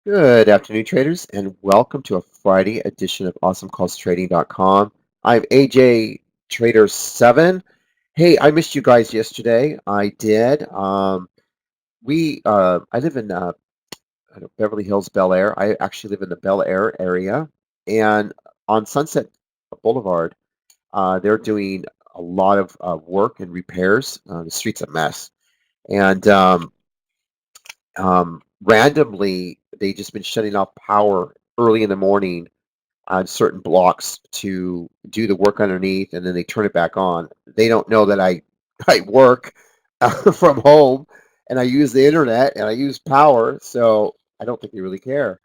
Good afternoon, traders, and welcome to a Friday edition of Awesomecallstrading.com. I'm AJ Trader 7. Hey, I missed you guys yesterday. I did. I live in I don't know, Beverly Hills, Bel Air. I actually live in the Bel Air area, and on Sunset Boulevard, they're doing a lot of work and repairs. The street's a mess, and randomly, they just been shutting off power early in the morning on certain blocks to do the work underneath, and then they turn it back on. They don't know that I work from home, and I use the internet, and I use power, so I don't think they really care.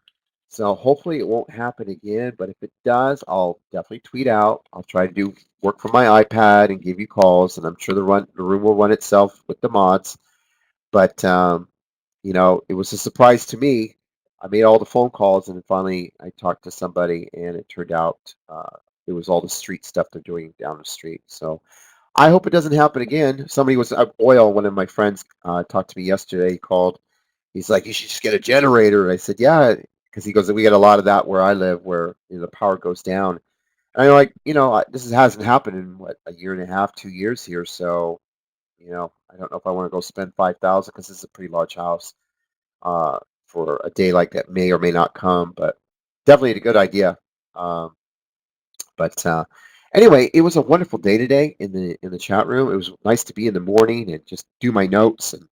So hopefully it won't happen again, but if it does, I'll definitely tweet out. I'll try to do work from my iPad and give you calls, and I'm sure the room will run itself with the mods. But it was a surprise to me. I made all the phone calls, and then finally I talked to somebody, and it turned out it was all the street stuff they're doing down the street. So I hope it doesn't happen again. Somebody was oil. One of my friends talked to me yesterday. He called. He's like, "You should just get a generator." And I said, "Yeah," because he goes, "We get a lot of that where I live, where the power goes down." And I'm like, hasn't happened in what, a year and a half, 2 years here. So I don't know if I want to go spend 5,000 because this is a pretty large house for a day like that may or may not come, but definitely a good idea. Um, but anyway, it was a wonderful day today in the chat room. It was nice to be in the morning and just do my notes and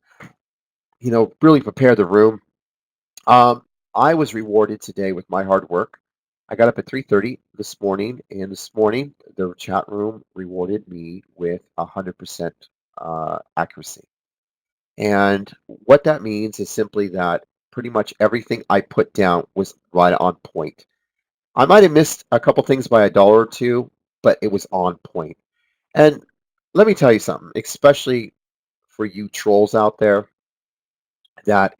really prepare the room. Um, I was rewarded today with my hard work. I got up at 3:30 this morning, and this morning the chat room rewarded me with 100% accuracy. And what that means is simply that pretty much everything I put down was right on point. I might have missed a couple things by a dollar or two, but it was on point. And let me tell you something, especially for you trolls out there that,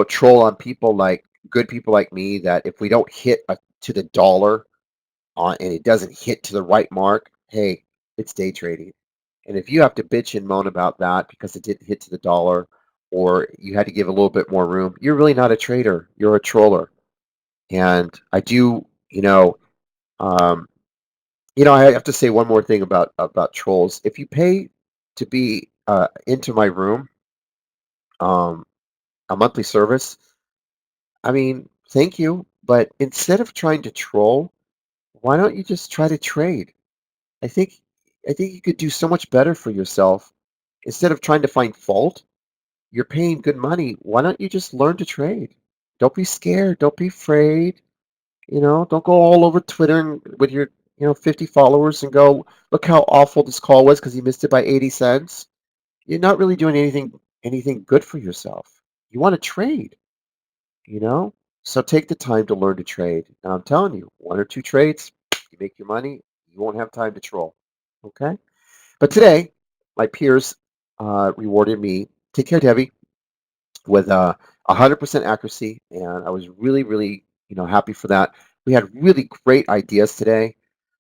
troll on people like good people like me, that if we don't hit to the dollar and it doesn't hit to the right mark, hey, it's day trading. And if you have to bitch and moan about that because it didn't hit to the dollar or you had to give a little bit more room, you're really not a trader. You're a troller. And I do, um, I have to say one more thing about trolls. If you pay to be into my room, um, a monthly service, I mean, thank you. But instead of trying to troll, why don't you just try to trade? I think I think you could do so much better for yourself instead of trying to find fault. You're paying good money. Why don't you just learn to trade? Don't be scared. Don't be afraid. Don't go all over Twitter and with your 50 followers and go, look how awful this call was because you missed it by 80 cents. You're not really doing anything good for yourself. You want to trade, you know? So take the time to learn to trade. And I'm telling you, one or two trades, you make your money, you won't have time to troll. Okay? But today, my peers rewarded me. Take care, Debbie, with 100% accuracy, and I was really, really, happy for that. We had really great ideas today.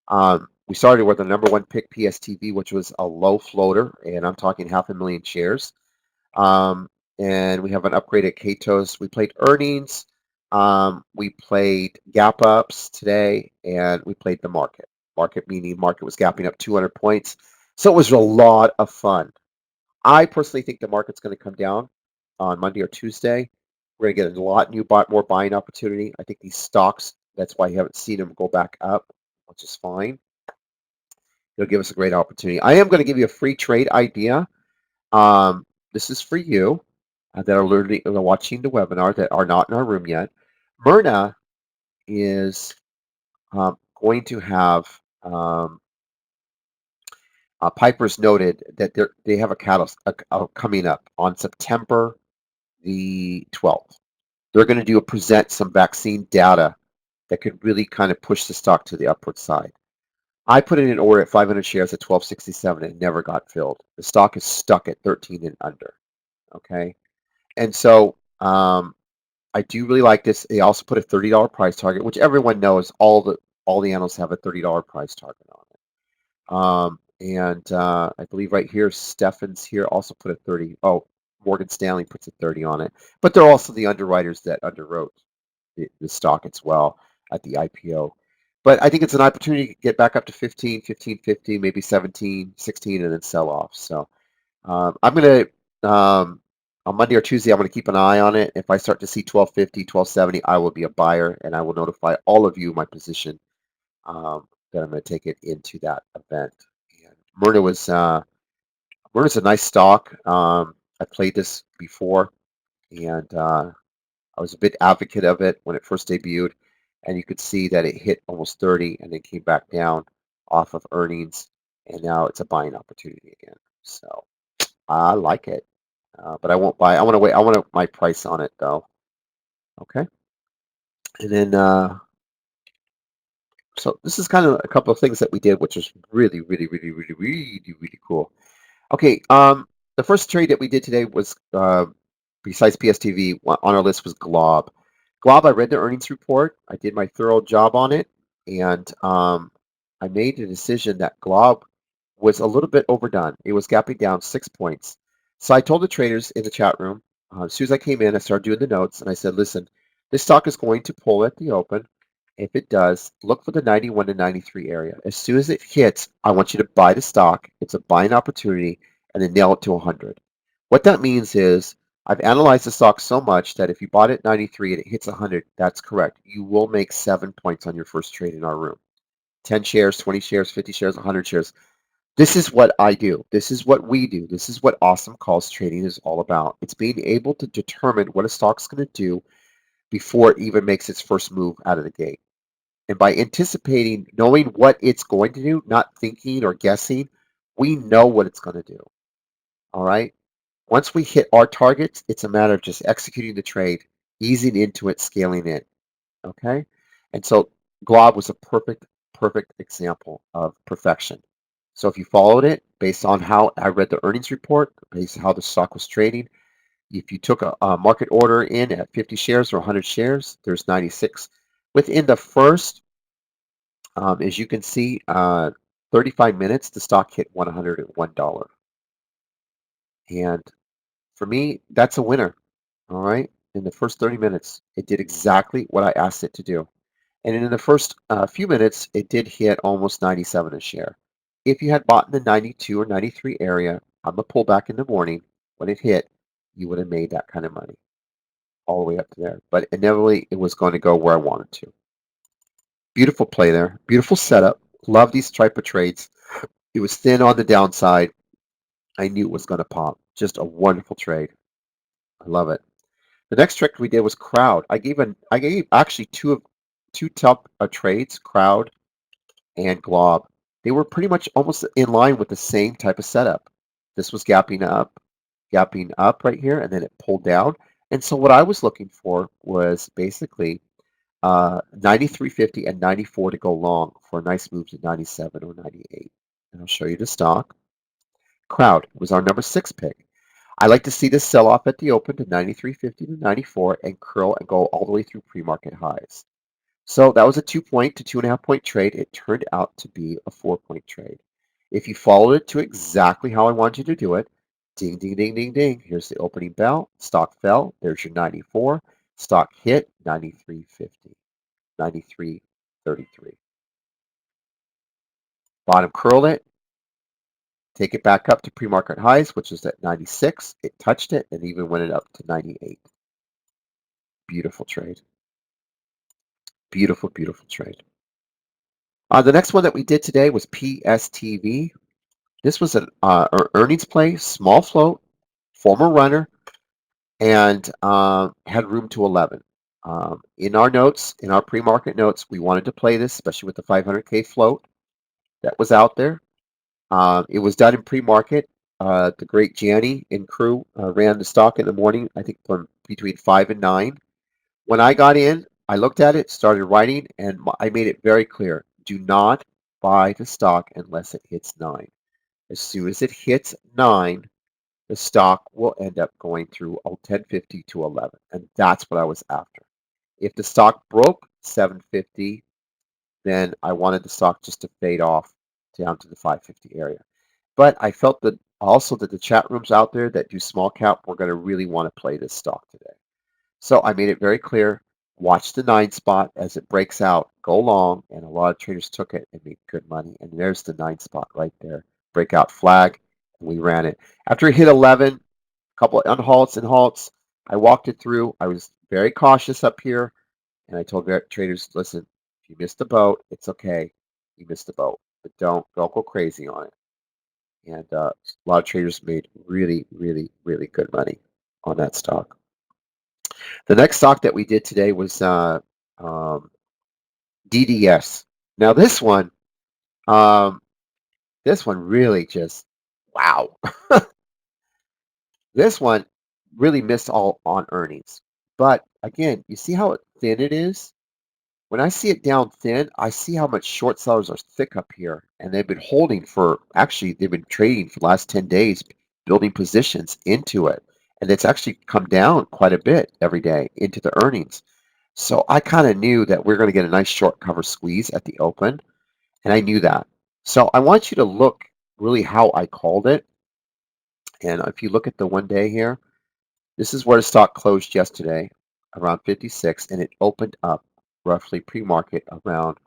We started with the number one pick, PSTV, which was a low floater, and I'm talking 500,000 shares. Um, and we have an upgrade at Katos. We played earnings. We played gap ups today, and we played the market. Market meaning market was gapping up 200 points. So it was a lot of fun. I personally think the market's going to come down on Monday or Tuesday. We're going to get a lot more buying opportunity. I think these stocks, that's why you haven't seen them go back up, which is fine. It'll give us a great opportunity. I am going to give you a free trade idea. This is for you that are learning, watching the webinar that are not in our room yet. Myrna is going to have Piper's noted that they have a catalyst coming up on September the 12th. They're going to present some vaccine data that could really kind of push the stock to the upward side. I put in an order at 500 shares at 1267 and it never got filled. The stock is stuck at 13 and under. Okay. And so I do really like this. They also put a $30 price target, which everyone knows all the analysts have a $30 price target on it. And I believe right here, Stephens here also put a 30. Oh, Morgan Stanley puts a 30 on it. But they're also the underwriters that underwrote. the stock as well at the IPO. But I think it's an opportunity to get back up to 15, 15.50, maybe 17, 16, and then sell off. So I'm going to, on Monday or Tuesday, I'm going to keep an eye on it. If I start to see 12.50, 12.70, I will be a buyer, and I will notify all of you my position that I'm going to take it into that event. And Myrna's a nice stock. I played this before, and I was a big advocate of it when it first debuted, and you could see that it hit almost 30 and then came back down off of earnings, and now it's a buying opportunity again. So I like it, but I won't buy. I want to wait. I want my price on it though. Okay, and then so this is kind of a couple of things that we did, which is really, really, really, really, really, really cool. Okay, the first trade that we did today was, besides PSTV, on our list was Glob. Glob, I read the earnings report. I did my thorough job on it, and I made a decision that Glob was a little bit overdone. It was gapping down 6 points. So I told the traders in the chat room, as soon as I came in, I started doing the notes, and I said, listen, this stock is going to pull at the open. If it does, look for the 91 to 93 area. As soon as it hits, I want you to buy the stock. It's a buying opportunity, and then nail it to 100. What that means is I've analyzed the stock so much that if you bought it at 93 and it hits 100, that's correct. You will make 7 points on your first trade in our room. 10 shares, 20 shares, 50 shares, 100 shares. This is what I do. This is what we do. This is what Awesome Calls Trading is all about. It's being able to determine what a stock's going to do before it even makes its first move out of the gate. And by anticipating, knowing what it's going to do, not thinking or guessing, we know what it's going to do. All right. Once we hit our targets, it's a matter of just executing the trade, easing into it, scaling in. Okay. And so Glob was a perfect example of perfection. So if you followed it based on how I read the earnings report, based on how the stock was trading, if you took a market order in at 50 shares or 100 shares, there's 96. Within the first, as you can see, 35 minutes, the stock hit $101. And for me, that's a winner. All right. In the first 30 minutes, it did exactly what I asked it to do. And in the first few minutes, it did hit almost 97 a share. If you had bought in the 92 or 93 area on the pullback in the morning, when it hit, you would have made that kind of money all the way up to there. But inevitably, it was going to go where I wanted to. Beautiful play there. Beautiful setup. Love these type of trades. It was thin on the downside. I knew it was going to pop. Just a wonderful trade. I love it. The next trick we did was crowd. I gave actually two top trades, crowd and glob. They were pretty much almost in line with the same type of setup. This was gapping up right here, and then it pulled down. And so what I was looking for was basically 93.50 and 94 to go long for a nice move to 97 or 98. And I'll show you the stock. Crowd was our number 6 pick. I like to see this sell off at the open to 93.50 to 94 and curl and go all the way through pre-market highs. So that was a 2 point to 2.5 point trade. It turned out to be a 4 point trade. If you followed it to exactly how I wanted you to do it, ding, ding, ding, ding, ding. Here's the opening bell. Stock fell. There's your 94. Stock hit 93.50, 93.33. Bottom curl it. Take it back up to pre-market highs, which is at 96. It touched it and even went it up to 98. Beautiful trade. Beautiful, beautiful trade. The next one that we did today was PSTV. This was an earnings play, small float, former runner, and had room to 11. In our notes, in our pre-market notes, we wanted to play this, especially with the 500K float that was out there. It was done in pre-market. The great Janny and crew ran the stock in the morning, I think from between 5 and 9. When I got in, I looked at it, started writing, and I made it very clear. Do not buy the stock unless it hits 9. As soon as it hits 9, the stock will end up going through 1050 to 11. And that's what I was after. If the stock broke 750, then I wanted the stock just to fade off down to the 550 area. But I felt that also that the chat rooms out there that do small cap were going to really want to play this stock today. So I made it very clear Watch the 9 spot as it breaks out, go long, and a lot of traders took it and made good money. And there's the 9 spot right there. Breakout flag, and we ran it. After it hit 11, a couple of unhalts and halts, I walked it through. I was very cautious up here, and I told traders, listen, if you missed the boat, it's okay. You missed the boat, but don't go crazy on it. And a lot of traders made really, really, really good money on that stock. The next stock that we did today was um, DDS. Now um, this one really just wow. This one really missed all on earnings. But again, you see how thin it is? When I see it down thin, I see how much short sellers are thick up here. And they've been holding for, actually, they've been trading for the last 10 days, building positions into it. And it's actually come down quite a bit every day into the earnings. So I kind of knew that we're going to get a nice short cover squeeze at the open. And I knew that. So I want you to look really how I called it. And if you look at the 1 day here, this is where the stock closed yesterday, around 56, and it opened up roughly pre-market around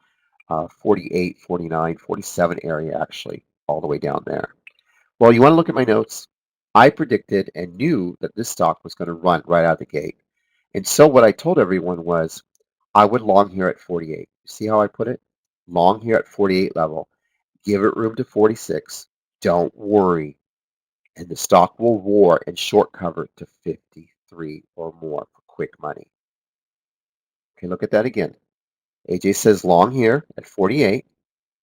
48, 49, 47 area, actually, all the way down there. Well, you want to look at my notes. I predicted and knew that this stock was going to run right out of the gate. And so what I told everyone was I would long here at 48. See how I put it? Long here at 48 level. Give it room to 46. Don't worry. And the stock will roar and short cover to 53 or more for quick money. Okay, look at that again. AJ says long here at 48,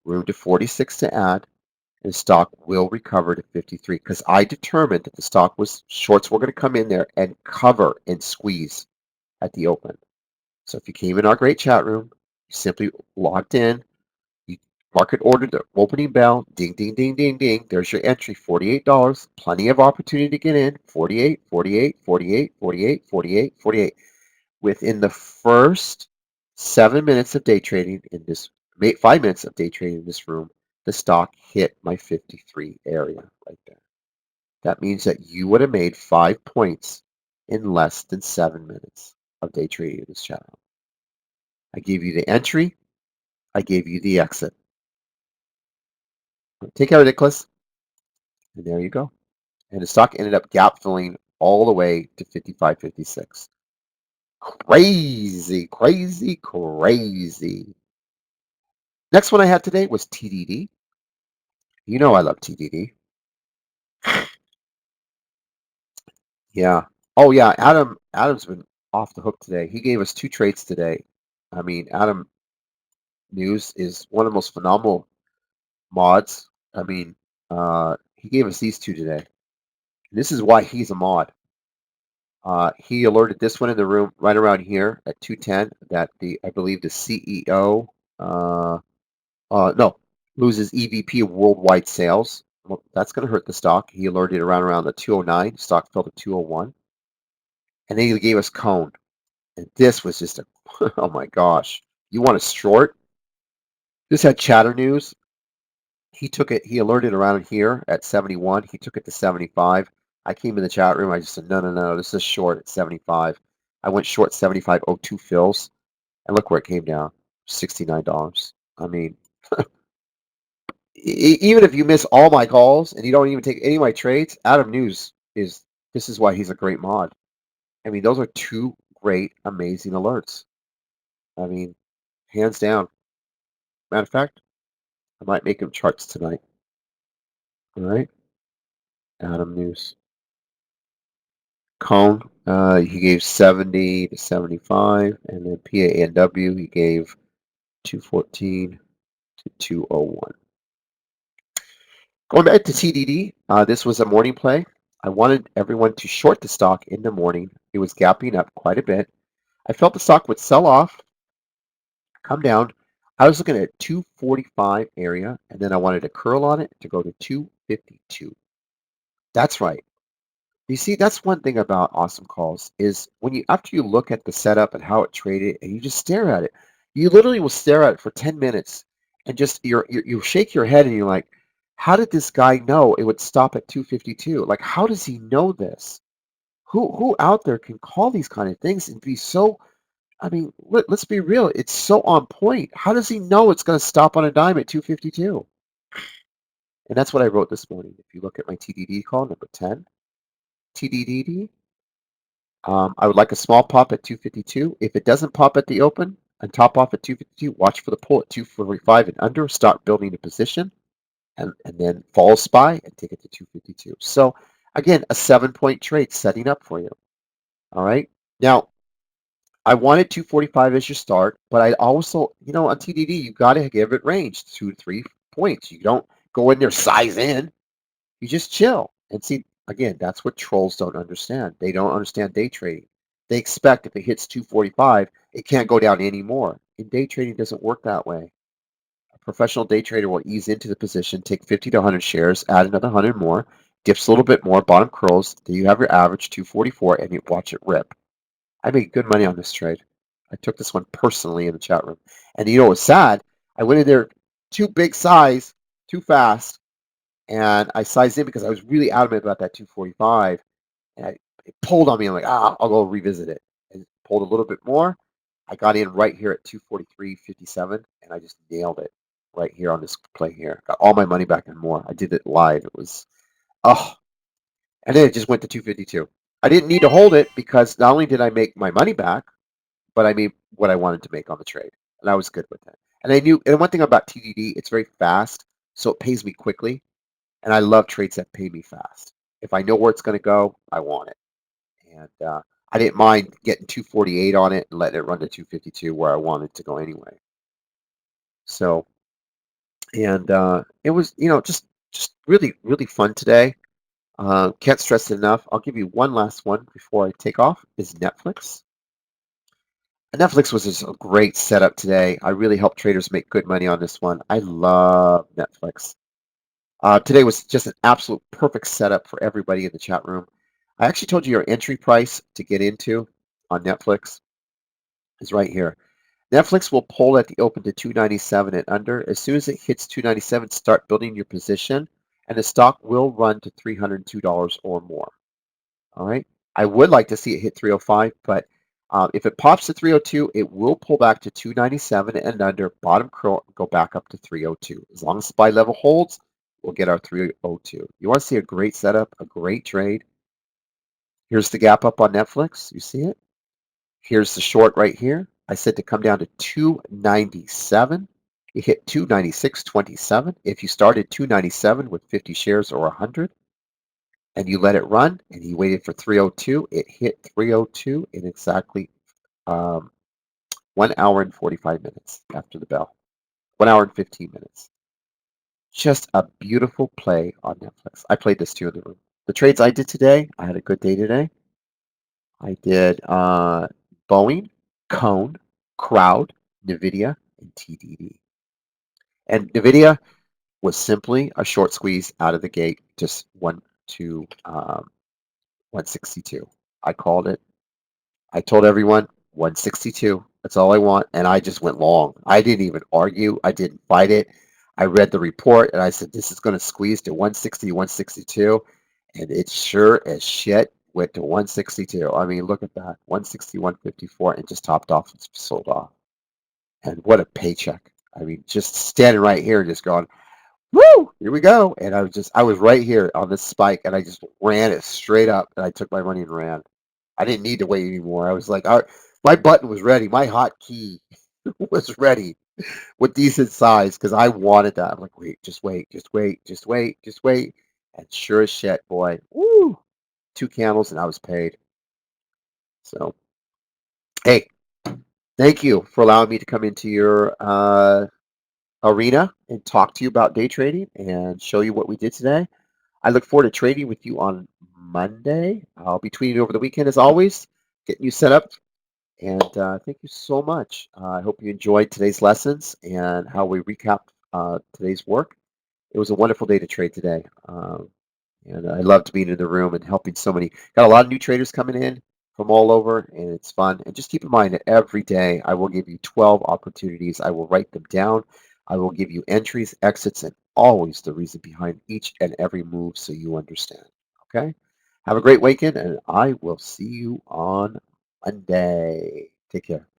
room to 46 to add, and stock will recover to 53 because I determined that the stock was shorts were going to come in there and cover and squeeze at the open. So if you came in our great chat room, you simply logged in, you market ordered the opening bell, ding, ding, ding, ding, ding. There's your entry, $48. Plenty of opportunity to get in, 48, 48, 48, 48, 48, 48. Within the first 7 minutes of day trading in this, 5 minutes of day trading in this room, the stock hit my 53 area right there. That means that you would have made 5 points in less than 7 minutes of day trading in this channel. I gave you the entry. I gave you the exit. Take care, Nicholas. And there you go. And the stock ended up gap filling all the way to 55.56. Crazy, crazy, crazy. Next one I had today was TDD. You know I love TDD. Yeah. Oh yeah, Adam's been off the hook today. He gave us 2 trades today. I mean, Adam News is one of the most phenomenal mods. I mean, he gave us these 2 today. This is why he's a mod. He alerted this one in the room right around here at 2:10 that I believe the CEO no loses EVP of worldwide sales. Well, that's going to hurt the stock. He alerted around the 209. Stock fell to 201, and then he gave us cone. And this was just a oh my gosh! You want to short? This had chatter news. He took it. He alerted around here at 71. He took it to 75. I came in the chat room. I just said, no, no, no. This is short at 75. I went short 75.02 fills, and look where it came down, $69. I mean, even if you miss all my calls and you don't even take any of my trades, Adam News is this is why he's a great mod. I mean, those are 2 great, amazing alerts. I mean, hands down. Matter of fact, I might make him charts tonight. All right, Adam News. Cone, he gave 70 to 75, and then PANW, he gave 214 to 201. Going back to TDD, this was a morning play. I wanted everyone to short the stock in the morning. It was gapping up quite a bit. I felt the stock would sell off, come down. I was looking at 245 area, and then I wanted to curl on it to go to 252. That's right. You see, that's one thing about Awesome Calls is when you after you look at the setup and how it traded and you just stare at it, you literally will stare at it for 10 minutes and just you shake your head and you're like, how did this guy know it would stop at 252? Like, how does he know this? Who out there can call these kind of things and be so I mean, let's be real. It's so on point. How does he know it's going to stop on a dime at 252? And that's what I wrote this morning. If you look at my TDD call, number 10, TDD, I would like a small pop at 252. If it doesn't pop at the open and top off at 252, watch for the pull at 245 and under, start building a position, and then follow SPY and take it to 252. So again, a 7-point trade setting up for you. All right. Now, I wanted 245 as your start, but I also, on TDD, you got to give it range, 2 to 3 points. You don't go in there size in. You just chill and see. Again, that's what trolls don't understand. They don't understand day trading. They expect if it hits 245, it can't go down anymore. And day trading doesn't work that way. A professional day trader will ease into the position, take 50 to 100 shares, add another 100 more, dips a little bit more, bottom curls. Then you have your average 244, and you watch it rip. I made good money on this trade. I took this one personally in the chat room. And you know what's sad? I went in there too big size, too fast, and I sized in because I was really adamant about that 245. And it pulled on me. I'm like, I'll go revisit it. And pulled a little bit more. I got in right here at 243.57, and I just nailed it right here on this play here. Got all my money back and more. I did it live. It was, oh, and then it just went to 252. I didn't need to hold it because not only did I make my money back, but I made what I wanted to make on the trade, and I was good with it. And I knew, and one thing about TDD, it's very fast, so it pays me quickly, and I love trades that pay me fast. If I know where it's going to go, I want it, and I didn't mind getting 248 on it and letting it run to 252 where I wanted to go anyway. So, and it was, just really, really fun today. Can't stress it enough. I'll give you one last one before I take off. Is Netflix. Netflix was just a great setup today. I really helped traders make good money on this one. I love Netflix. Today was just an absolute perfect setup for everybody in the chat room. I actually told you your entry price to get into on Netflix is right here. Netflix will pull at the open to 297 and under. As soon as it hits 297, start building your position, and the stock will run to $302 or more. All right. I would like to see it hit 305, but if it pops to 302, it will pull back to 297 and under, bottom curl, go back up to 302. As long as the buy level holds, we'll get our 302. You want to see a great setup, a great trade? Here's the gap up on Netflix. You see it? Here's the short right here. I said to come down to 297. It hit 296.27. If you started 297 with 50 shares or 100, and you let it run, and you waited for 302. It hit 302 in exactly 1 hour and 45 minutes after the bell. 1 hour and 15 minutes. Just a beautiful play on Netflix. I played this too in the room. The trades I did today, I had a good day today. I did Boeing, Cone, Crowd, NVIDIA, and TDD. And NVIDIA was simply a short squeeze out of the gate, just 162. I called it. I told everyone 162. That's all I want. And I just went long. I didn't even argue. I didn't fight it. I read the report and I said, this is going to squeeze to 160, 162. And it sure as shit went to 162. I mean, look at that. 160, 154, and just topped off and sold off. And what a paycheck. I mean, just standing right here and just going, woo, here we go. And I was right here on this spike and I just ran it straight up and I took my money and ran. I didn't need to wait anymore. I was like, my button was ready. My hotkey was ready with decent size because I wanted that. I'm like, wait, just wait, just wait, just wait, just wait. And sure as shit, boy, woo, 2 candles and I was paid. So, hey, thank you for allowing me to come into your arena and talk to you about day trading and show you what we did today. I look forward to trading with you on Monday. I'll be tweeting over the weekend as always, getting you set up. And thank you so much. I hope you enjoyed today's lessons and how we recapped today's work. It was a wonderful day to trade today. And I loved being in the room and helping so many. Got a lot of new traders coming in from all over, and it's fun. And just keep in mind that every day I will give you 12 opportunities. I will write them down. I will give you entries, exits, and always the reason behind each and every move so you understand. Okay? Have a great weekend, and I will see you on Monday. Take care.